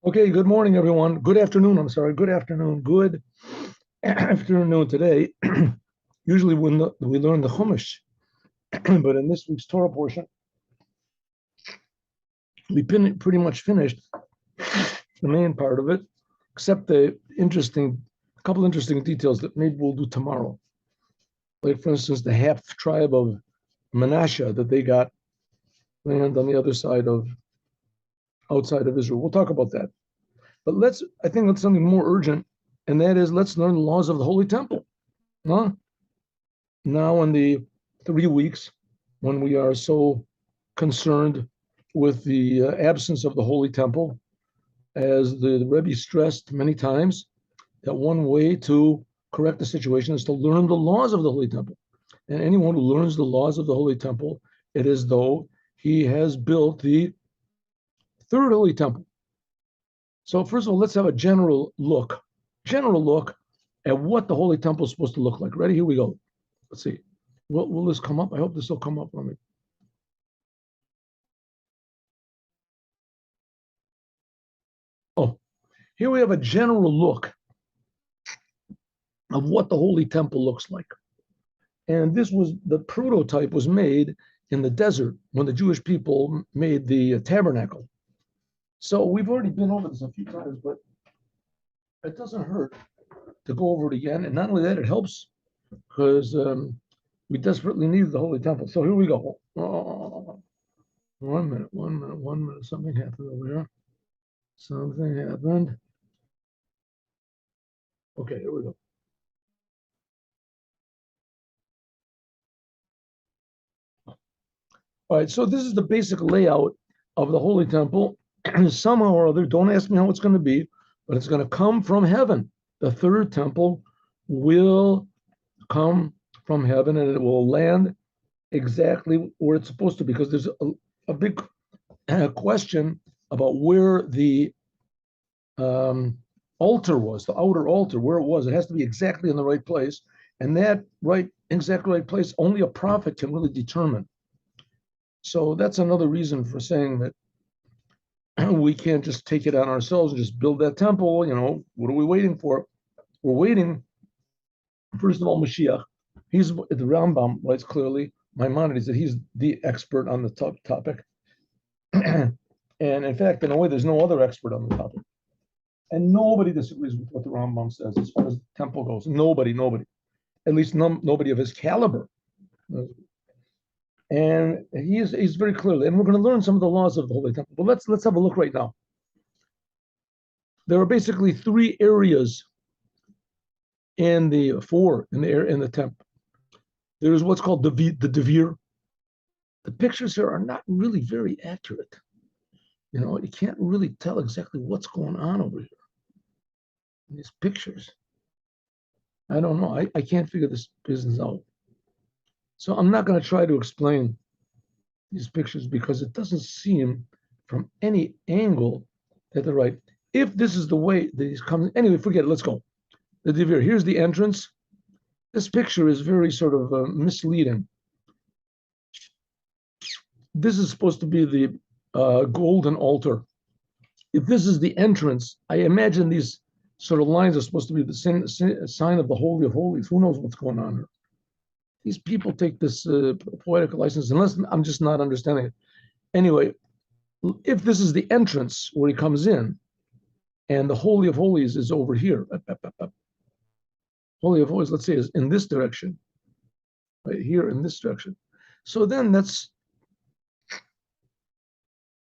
Okay, good morning, everyone. Good afternoon. I'm sorry. Good afternoon. Good afternoon today. Usually when we learn the Chumash, but in this week's Torah portion, we pretty much finished the main part of it, except the couple interesting details that maybe we'll do tomorrow. Like, for instance, the half tribe of Manasseh that they got land on the other side of outside of Israel. We'll talk about that. But I think that's something more urgent, and that is let's learn the laws of the Holy Temple. Huh? Now, in the 3 weeks when we are so concerned with the absence of the Holy Temple, as the Rebbe stressed many times, that one way to correct the situation is to learn the laws of the Holy Temple. And anyone who learns the laws of the Holy Temple, it is though he has built the third Holy Temple. So first of all, let's have a general look at what the Holy Temple is supposed to look like. Ready? Here we go. Let's see. Will this come up? I hope this will come up for me. Oh, here we have a general look of what the Holy Temple looks like. And the prototype was made in the desert when the Jewish people made the tabernacle. So we've already been over this a few times, but it doesn't hurt to go over it again. And not only that, it helps because we desperately need the Holy Temple. So here we go. 1 minute. Something happened over here. Something happened. Okay, here we go. All right, so this is the basic layout of the Holy Temple. Somehow or other, don't ask me how it's going to be, but it's going to come from heaven. The third temple will come from heaven and it will land exactly where it's supposed to be, because there's a big question about where the altar was, the outer altar, where it was. It has to be exactly in the right place. And that exactly right place, only a prophet can really determine. So that's another reason for saying that we can't just take it on ourselves and just build that temple. What are we waiting for? We're waiting, first of all, Mashiach. He's the Rambam writes clearly, Maimonides, that he's the expert on the topic. And in fact, in a way, there's no other expert on the topic. And nobody disagrees with what the Rambam says as far as the temple goes. Nobody. At least nobody of his caliber. And he's very clearly, and we're going to learn some of the laws of the Holy Temple. But let's have a look right now. There are basically three areas in the temple. There is what's called the devir. The pictures here are not really very accurate. You can't really tell exactly what's going on over here in these pictures. I don't know. I can't figure this business out. So I'm not going to try to explain these pictures because it doesn't seem from any angle that they're right. If this is the way these come, anyway, forget it. Let's go. The devir. Here's the entrance. This picture is very sort of misleading. This is supposed to be the golden altar. If this is the entrance, I imagine these sort of lines are supposed to be the sign of the Holy of Holies. Who knows what's going on here? These people take this poetical license, unless I'm just not understanding it. Anyway, if this is the entrance where he comes in, and the Holy of Holies is over here, Holy of Holies, let's say, is in this direction, right here in this direction. So then that's,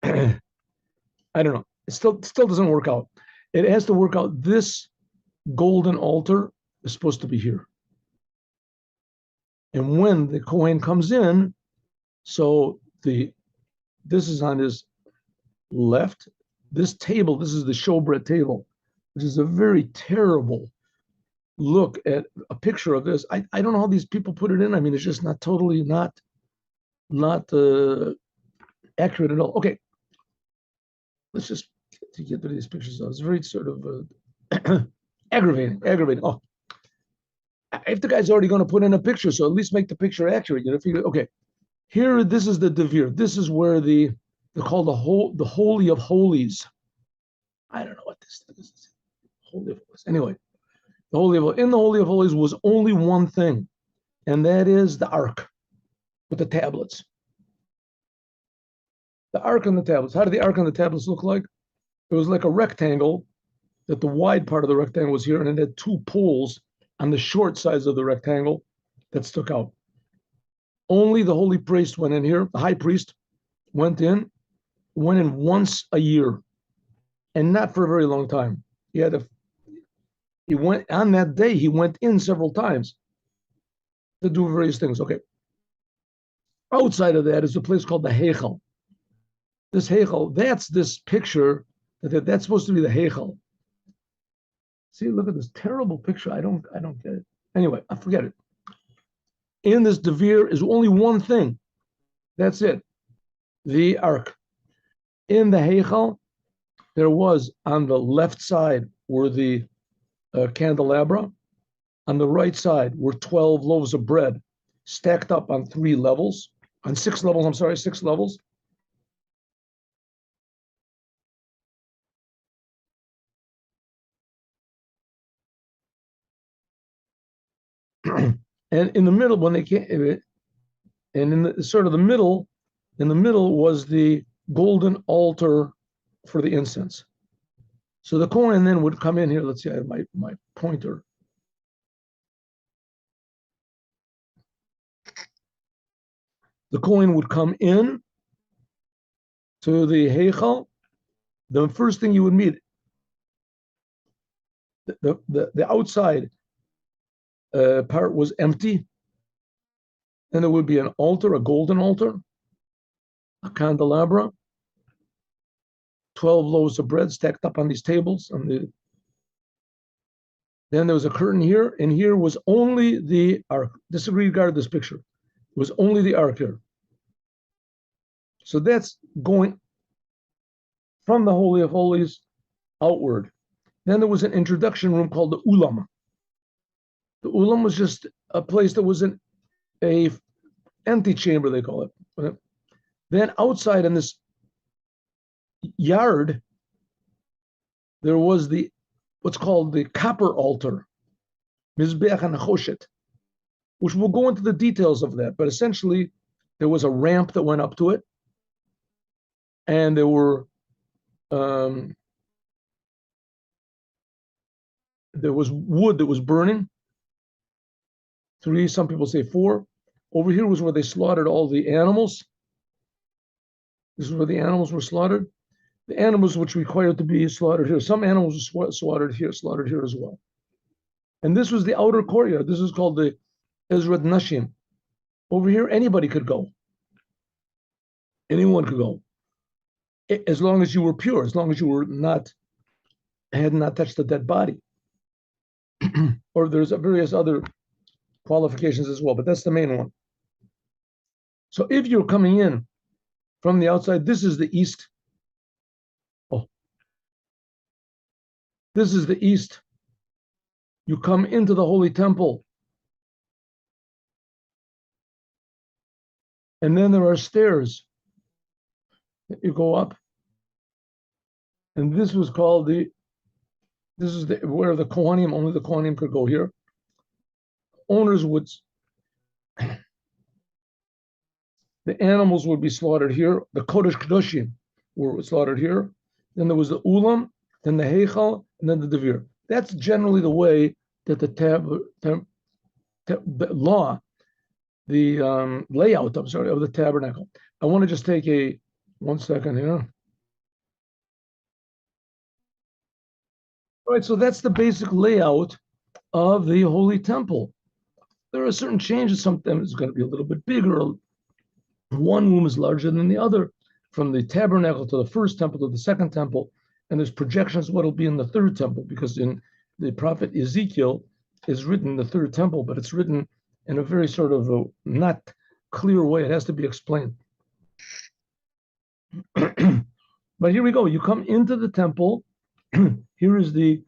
I don't know. It still doesn't work out. It has to work out. This golden altar is supposed to be here. And when the Kohen comes in, so this is on his left. This table, this is the showbread table, which is a very terrible look at a picture of this. I don't know how these people put it in. I mean, it's just not totally not accurate at all. Okay, let's just get rid of these pictures. It's very sort of aggravating. Oh, if the guy's already going to put in a picture, so at least make the picture accurate. Okay, here, this is the devir. This is where they call the Holy of Holies. I don't know what this is. Holy of Holies. Anyway, in the Holy of Holies was only one thing, and that is the Ark with the tablets. The Ark and the tablets. How did the Ark and the tablets look like? It was like a rectangle, that the wide part of the rectangle was here, and it had two poles on the short sides of the rectangle that stuck out. Only the holy priest went in here. The high priest went in once a year, and not for a very long time. He went on that day. He went in several times to do various things. Okay. Outside of that is a place called the Heichal. This Heichal, that's this picture. That's supposed to be the Heichal. See, look at this terrible picture. I don't get it. Anyway, I forget it. In this Devir is only one thing. That's it. The Ark. In the Heichal, there was on the left side were the candelabra. On the right side were 12 loaves of bread stacked up on 6 levels. And in the middle, when they came, and in the sort of the middle, in the middle was the golden altar for the incense. So the Kohen then would come in here. Let's see, I have my pointer. The Kohen would come in to the Heichal. The first thing you would meet, the outside part was empty. Then there would be an altar, a golden altar, a candelabra, 12 loaves of bread stacked up on these tables. Then there was a curtain here, and here was only the Ark. Disregard this picture. It was only the Ark here. So that's going from the Holy of Holies outward. Then there was an introduction room called the Ulam. The Ulam was just a place that was an antechamber, they call it. Then outside in this yard, there was what's called the copper altar, Mizbeach HaNechoshet, which we'll go into the details of that. But essentially, there was a ramp that went up to it, and there were there was wood that was burning. 3, some people say 4. Over here was where they slaughtered all the animals. This is where the animals were slaughtered. The animals which required to be slaughtered here. Some animals were slaughtered here as well. And this was the outer courtyard. This is called the Ezrat Nashim. Over here, anybody could go. Anyone could go. As long as you were pure, as long as you had not touched the dead body. Or there's various other qualifications as well, but that's the main one. So if you're coming in from the outside, this is the east. Oh, this is the east. You come into the Holy Temple. And then there are stairs that you go up. And this was called where the Kohanim, only the Kohanim could go here. Owners would, the animals would be slaughtered here. The Kodesh Kedoshim were slaughtered here. Then there was the Ulam, then the Heichal, and then the Devir. That's generally the way that the layout, of the tabernacle. I want to just take 1 second here. All right, so that's the basic layout of the Holy Temple. There are certain changes. Sometimes it's going to be a little bit bigger. One room is larger than the other, from the tabernacle to the first temple to the second temple. And there's projections what will be in the third temple, because in the prophet Ezekiel is written the third temple, but it's written in a very sort of not clear way. It has to be explained. But here we go. You come into the temple. Here is this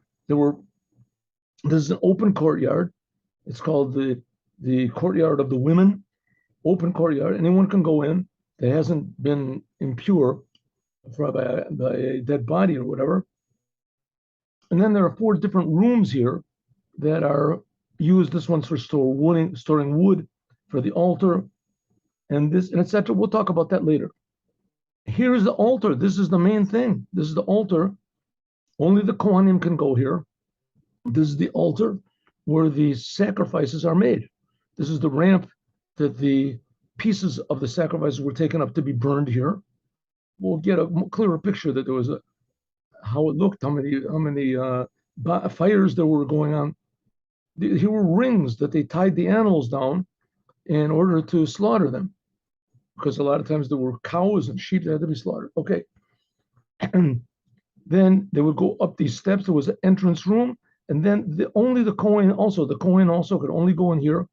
is an open courtyard. It's called the courtyard of the women, open courtyard. Anyone can go in that hasn't been impure by a dead body or whatever. And then there are 4 different rooms here that are used. This one's for storing wood for the altar, and this and etc. We'll talk about that later. Here is the altar. This is the main thing. This is the altar. Only the Kohanim can go here. This is the altar where the sacrifices are made. This is the ramp that the pieces of the sacrifices were taken up to be burned here. We'll get a clearer picture that there was how it looked, how many fires there were going on. Here were rings that they tied the animals down in order to slaughter them, because a lot of times there were cows and sheep that had to be slaughtered. Okay. And then they would go up these steps. There was an entrance room, and then only the Kohen also could only go in here.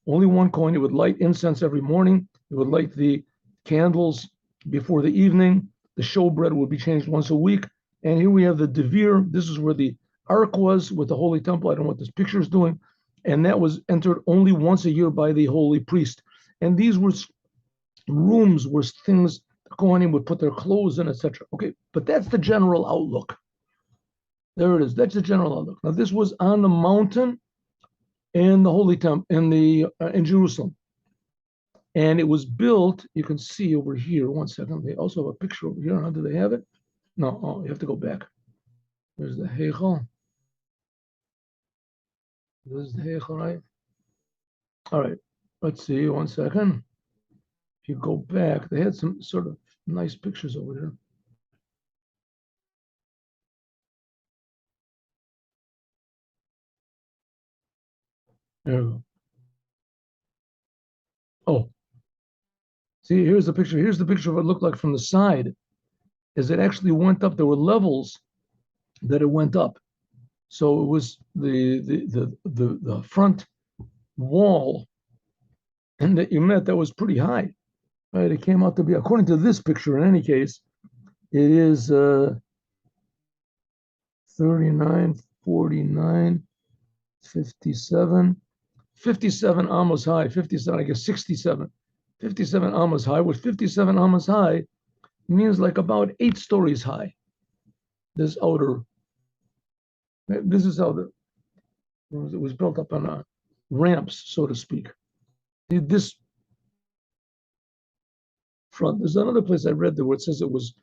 Only one Kohen. He would light incense every morning. He would light the candles before the evening. The showbread would be changed once a week. And here we have the Devir. This is where the ark was with the holy temple. I don't know what this picture is doing. And that was entered only once a year by the holy priest. And these were rooms where things the Kohanim would put their clothes in, etc. Okay, but that's the general outlook. There it is. That's the general outlook. Now this was on the mountain in the holy temple in Jerusalem, and it was built. You can see over here. One second. They also have a picture over here. How do they have it? No. Oh, you have to go back. There's the Heichal. This is the Heichal, right? All right. Let's see. One second. If you go back, they had some sort of nice pictures over there. There we go. Oh, see, here's the picture. Here's the picture of what it looked like from the side. As it actually went up, there were levels that it went up. So it was the front wall, and that you met that was pretty high. Right? It came out to be, according to this picture, in any case, it is 39, 49, 57, 57 amos high, 57, I guess 67, 57 amos high. With 57 amos high means like about 8 stories high. This outer, this is how it was built up on ramps, so to speak. This front. There's another place I read there where it says it was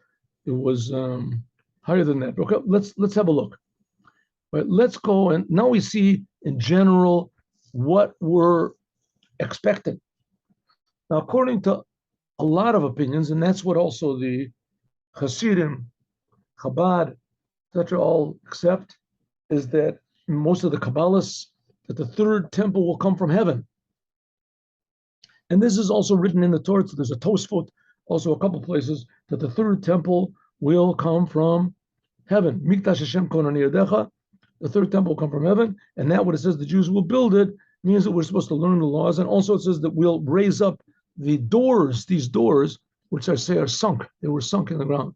higher than that. Okay, let's have a look. Right, let's go, and now we see in general what we're expecting. Now, according to a lot of opinions, and that's what also the Hasidim, Chabad, etc., all accept, is that most of the Kabbalists, that the 3rd temple will come from heaven. And this is also written in the Torah. So there's a Tosfot, also a couple places, that the 3rd temple will come from heaven. Mikdash Hashem Konan Yerdecha, the 3rd temple will come from heaven. And that, what it says the Jews will build it, means that we're supposed to learn the laws. And also it says that we'll raise up the doors, these doors, which I say are sunk. They were sunk in the ground.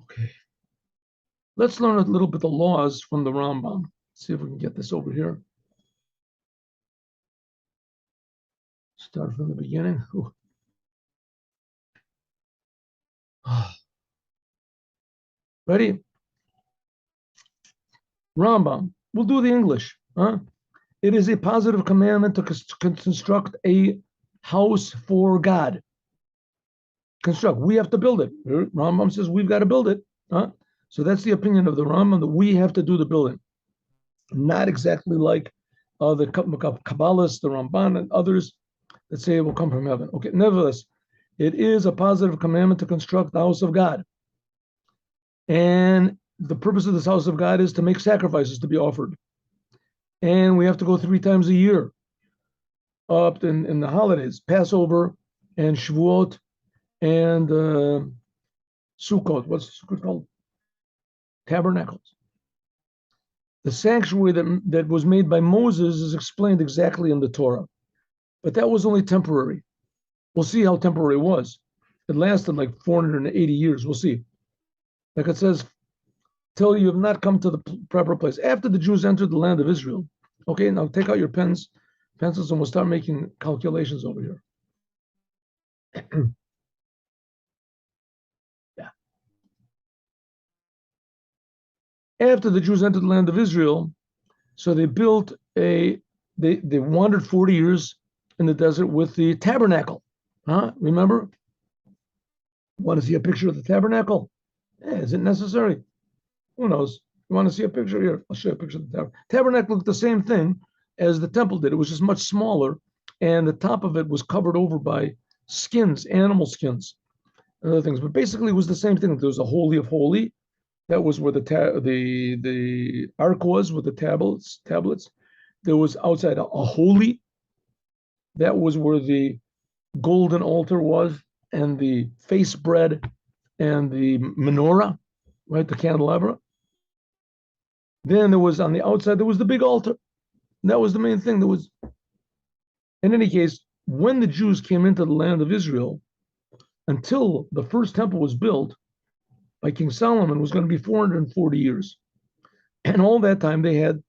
Okay. Let's learn a little bit the laws from the Rambam. See if we can get this over here. Start from the beginning. Ready? Rambam. We'll do the English. Huh? It is a positive commandment to construct a house for God. Construct. We have to build it. Rambam says we've got to build it. Huh? So that's the opinion of the Rambam, that we have to do the building. Not exactly like the Kabbalists, the Ramban, and others that say it will come from heaven. Okay, nevertheless, it is a positive commandment to construct the house of God. And the purpose of this house of God is to make sacrifices to be offered. And we have to go 3 times a year up in the holidays, Passover and Shavuot and Sukkot. What's Sukkot called? Tabernacles. The sanctuary that was made by Moses is explained exactly in the Torah. But that was only temporary. We'll see how temporary it was. It lasted like 480 years. We'll see. Like it says, till you have not come to the proper place. After the Jews entered the land of Israel. Okay, now take out your pencils, and we'll start making calculations over here. After the Jews entered the land of Israel, so they built they wandered 40 years in the desert with the tabernacle. Remember? Want to see a picture of the tabernacle? Is it necessary? Who knows? You want to see a picture? Here, I'll show you a picture of the tabernacle. Tabernacle looked the same thing as the temple did. It was just much smaller, and the top of it was covered over by skins, animal skins, and other things. But basically, it was the same thing. There was a holy of holy. That was where the ark was with the tablets. There was outside a holy. That was where the golden altar was, and the face bread, and the menorah, right, the candelabra. Then there was on the outside, there was the big altar. And that was the main thing. There was, in any case, when the Jews came into the land of Israel, until the first temple was built by King Solomon, was going to be 440 years. And all that time they had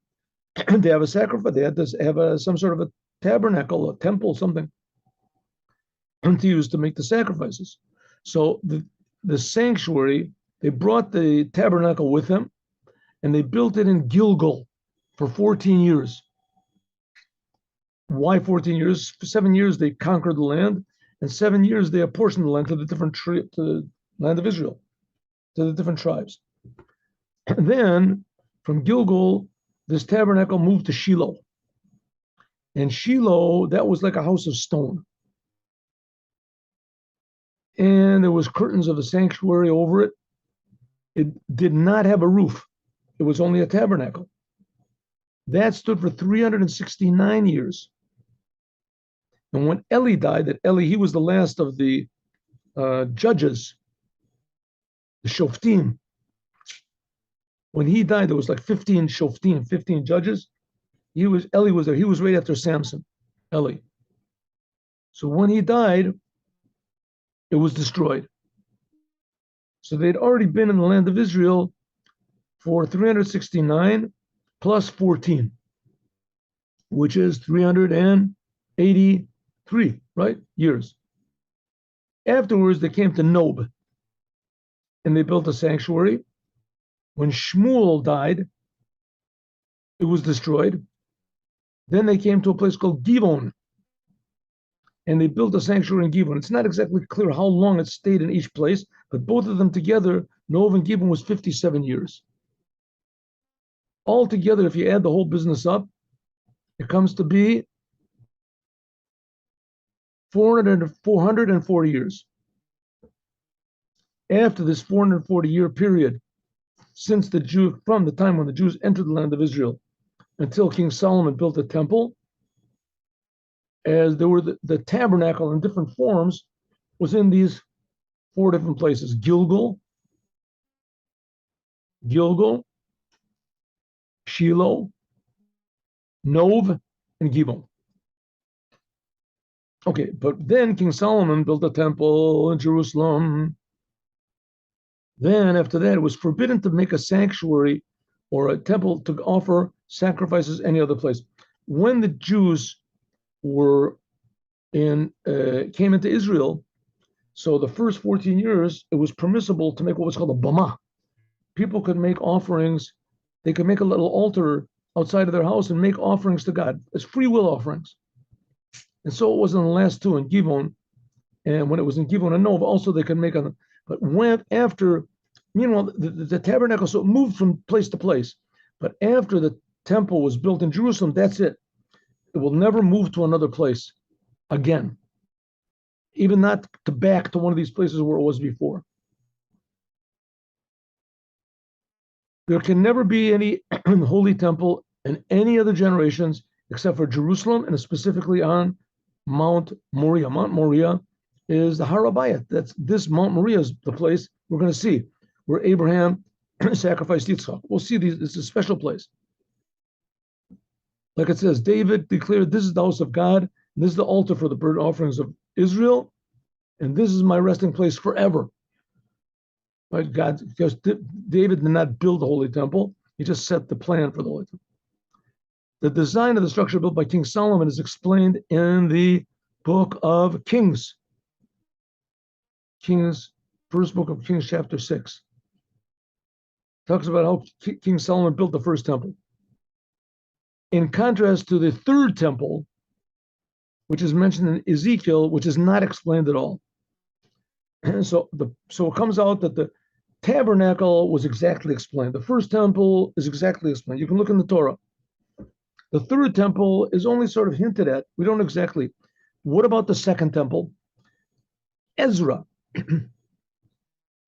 to have a sacrifice. They had to have some sort of a tabernacle, a temple, something to use to make the sacrifices. So the sanctuary, they brought the tabernacle with them, and they built it in Gilgal for 14 years. Why 14 years? For 7 years they conquered the land, and 7 years they apportioned the land to the land of Israel, to the different tribes. And then from Gilgal, this tabernacle moved to Shiloh. And Shiloh, that was like a house of stone. And there was curtains of the sanctuary over it. It did not have a roof. It was only a tabernacle. That stood for 369 years. And when Eli died, he was the last of the judges, the Shoftim. When he died, there was like 15 Shoftim, 15 judges. Eli was there. He was right after Samson, Eli. So when he died, it was destroyed. So they'd already been in the land of Israel for 369 plus 14, which is 383, right? Years. Afterwards, they came to Nob, and they built a sanctuary. When Shmuel died, it was destroyed. Then they came to a place called Givon, and they built a sanctuary in Givon. It's not exactly clear how long it stayed in each place, but both of them together, Nob and Givon, was 57 years. Altogether, if you add the whole business up, it comes to be 440 years. After this 440-year period, from the time when the Jews entered the land of Israel until King Solomon built the temple, as there were the tabernacle in different forms, was in these 4 different places: Gilgal, Shiloh, Nob, and Givon. Okay, but then King Solomon built a temple in Jerusalem. Then after that, it was forbidden to make a sanctuary or a temple to offer sacrifices any other place. When the Jews came into Israel, so the first 14 years, it was permissible to make what was called a bama. People could make offerings. They could make a little altar outside of their house and make offerings to God. It's free will offerings. And so it was in the last 2 in Givon. And when it was in Givon and Nov, also they could make on. But meanwhile, the tabernacle, so it moved from place to place. But after the temple was built in Jerusalem, that's it. It will never move to another place again. Even not back to one of these places where it was before. There can never be any holy temple in any other generations except for Jerusalem, and specifically on Mount Moriah. Mount Moriah is the Har HaBayit. This Mount Moriah is the place we're going to see where Abraham sacrificed Yitzchak. We'll see these. It's a special place. Like it says, David declared, "This is the house of God, and this is the altar for the burnt offerings of Israel, and this is my resting place forever." Right? Because David did not build the holy temple; he just set the plan for the holy temple. The design of the structure built by King Solomon is explained in the book of Kings. First book of Kings, chapter 6. talks about how King Solomon built the first temple. In contrast to the third temple, which is mentioned in Ezekiel, which is not explained at all. So it comes out that the tabernacle was exactly explained. The first temple is exactly explained. You can look in the Torah. The third temple is only sort of hinted at. We don't exactly. What about the second temple? Ezra.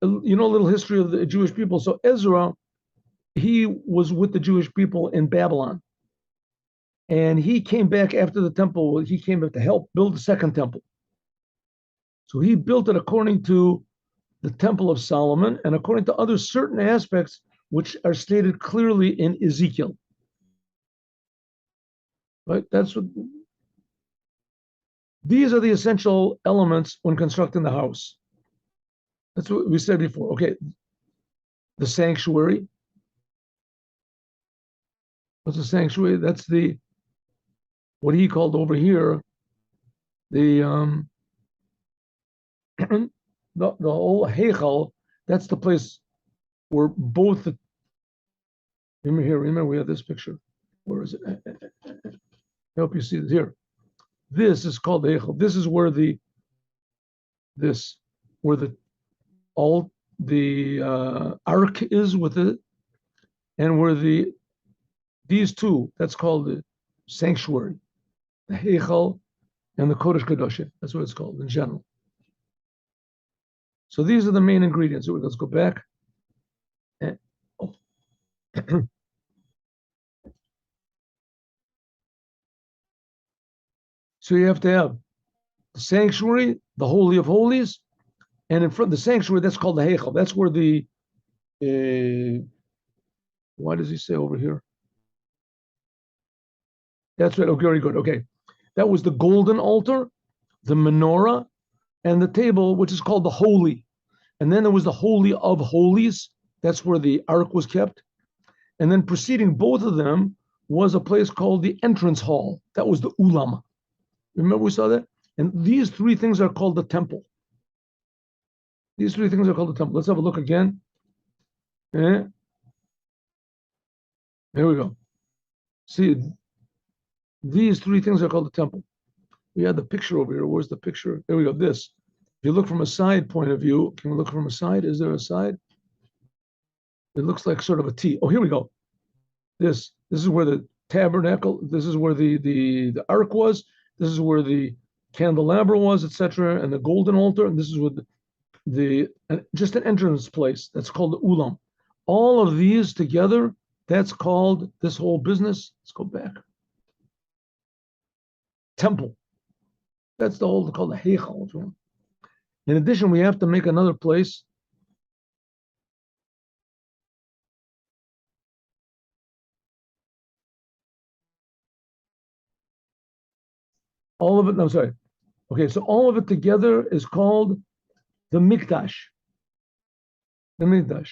You know a little history of the Jewish people. So Ezra, he was with the Jewish people in Babylon. And he came back after the temple. He came back to help build the second temple. So he built it according to the Temple of Solomon and according to other certain aspects which are stated clearly in Ezekiel. Right? These are the essential elements when constructing the house. That's what we said before. Okay, the sanctuary. What's the sanctuary? That's what he called over here, the whole Heichal. That's the place where both remember we have this picture. Where is it? I hope you see it here. This is called the Heichal. This is where the ark is with it, and where these two, that's called the sanctuary, the Heichal and the Kodesh Kadoshim. That's what it's called in general. So these are the main ingredients. Let's go back. So you have to have the sanctuary, the Holy of Holies, and in front of the sanctuary, that's called the Heichal. That's where why does he say over here? That's right. Okay, very good. Okay. That was the golden altar, the menorah, and the table, which is called the Holy. And then there was the Holy of Holies. That's where the ark was kept. And then preceding both of them was a place called the entrance hall. That was the Ulam. Remember we saw that? And these three things are called the temple. These three things are called the temple. Let's have a look again. Here we go. See, these three things are called the temple. We had the picture over here. Where's the picture? There we go. This. If you look from a side point of view, can we look from a side? Is there a side? It looks like sort of a T. Oh, here we go. This is where the tabernacle, this is where the ark was, this is where the candelabra was, etc., and the golden altar, and this is where just an entrance place that's called the Ulam. All of these together, that's called this whole business. Let's go back. Temple. That's the whole called the Heichal. In addition, we have to make another place. All of it, no, sorry. Okay, so all of it together is called the Mikdash. The Mikdash.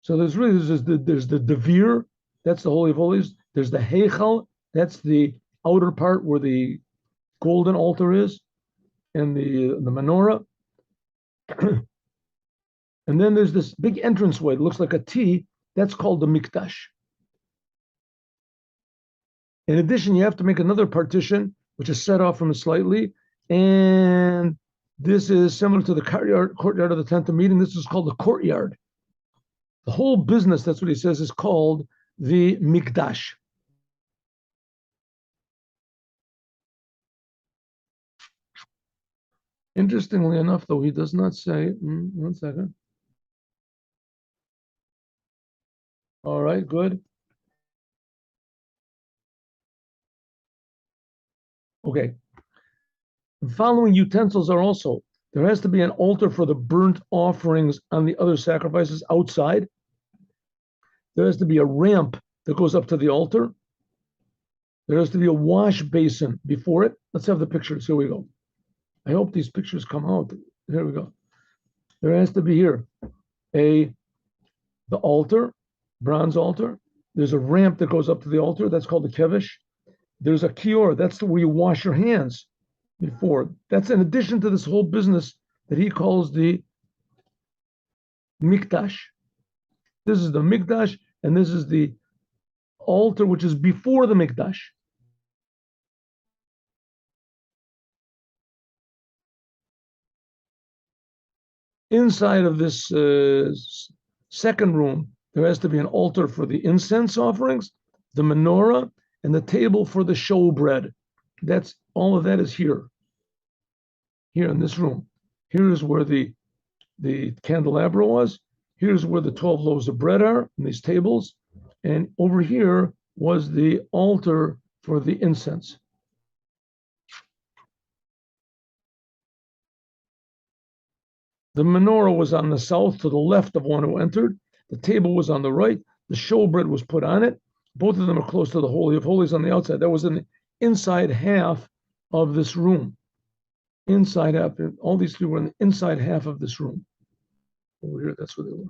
So there's the Devir, that's the Holy of Holies. There's the Heichal, that's the outer part where the golden altar is, and the menorah. And then there's this big entranceway that looks like a T, that's called the Mikdash. In addition, you have to make another partition, which is set off from it slightly, and this is similar to the courtyard of the tent of meeting. This is called the courtyard. The whole business, that's what he says, is called the Mikdash. Interestingly enough, though, he does not say, one second. All right, good. Okay. The following utensils are also, there has to be an altar for the burnt offerings on the other sacrifices outside. There has to be a ramp that goes up to the altar. There has to be a wash basin before it. Let's have the pictures. Here we go. I hope these pictures come out. Here we go. There has to be here the altar, bronze altar. There's a ramp that goes up to the altar. That's called the kevish. There's a kior. That's where you wash your hands before. That's in addition to this whole business that he calls the mikdash. This is the mikdash, and this is the altar, which is before the mikdash. Inside of this second room, there has to be an altar for the incense offerings, the menorah, and the table for the showbread. That's all of that is here in this room. Here is where the candelabra was. Here's where the 12 loaves of bread are in these tables. And over here was the altar for the incense. The menorah was on the south to the left of one who entered. The table was on the right. The showbread was put on it. Both of them are close to the Holy of Holies on the outside. That was in the inside half of this room. Inside half, all these three were in the inside half of this room. Over here, that's where they were.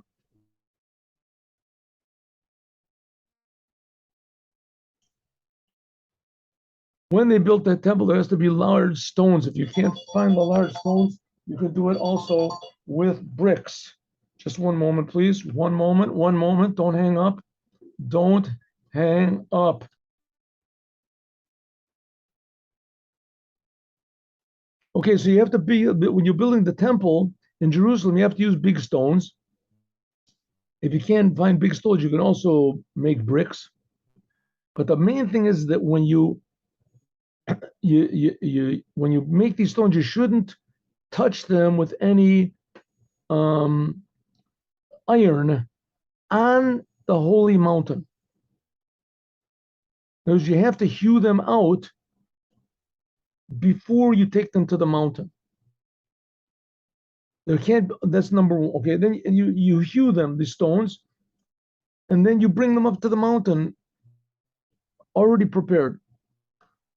When they built that temple, there has to be large stones. If you can't find the large stones, you could do it also with bricks. Just one moment, please. One moment. Don't hang up. Don't hang up. Okay, so you have to be, when you're building the temple in Jerusalem, you have to use big stones. If you can't find big stones, you can also make bricks. But the main thing is that when you when you make these stones, you shouldn't touch them with any iron on the holy mountain. Because you have to hew them out before you take them to the mountain. There can't. That's number one. Okay, then you hew them, the stones, and then you bring them up to the mountain already prepared.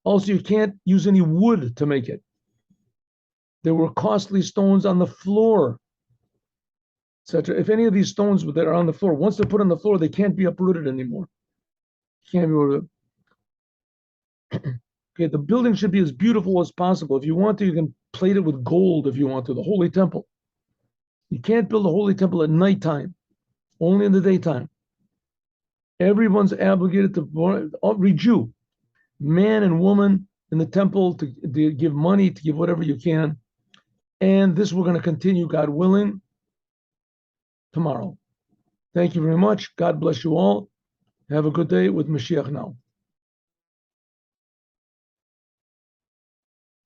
Also, you can't use any wood to make it. There were costly stones on the floor, etc. If any of these stones that are on the floor, once they're put on the floor, they can't be uprooted anymore. Can't be uprooted. Okay, the building should be as beautiful as possible. If you want to, you can plate it with gold if you want to, the holy temple. You can't build a holy temple at nighttime, only in the daytime. Everyone's obligated to, every Jew, man and woman in the temple, to give money, to give whatever you can. And this we're going to continue, God willing, tomorrow. Thank you very much. God bless you all. Have a good day with Mashiach now.